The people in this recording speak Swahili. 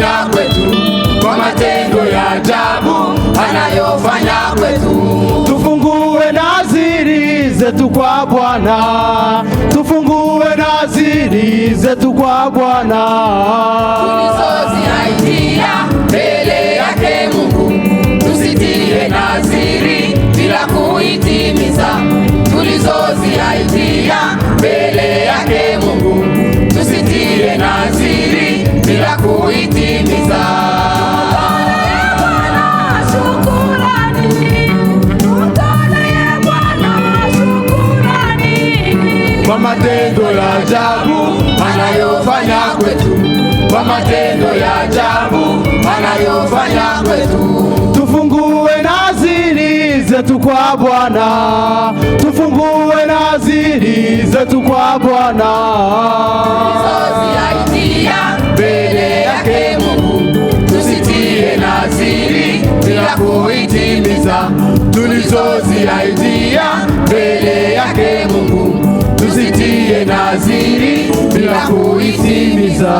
anayofanya kwetu, kwa matendo ya ajabu anayofanya kwetu. Tufungue naziri zetu kwa Bwana, tufungue naziri zetu kwa Bwana, tulizoziaidia mbele yake Mungu, tusitie naziri bila kuitimiza. Tulizoziaidia mbele yake Mungu, tusitie naziri bila kuitimiza. Kwa matendo ya ajabu anayofanya kwetu, kwa matendo ya ajabu anayofanya kwetu. Tufungue naziri zetu kwa Bwana, tufungue naziri zetu kwa Bwana, tulizoziaidia mbele yake Mungu, tusitie naziri bila kuitimiza. Tulizoziaidia mbele yake Mungu, tusitie naziri bila kuitimiza.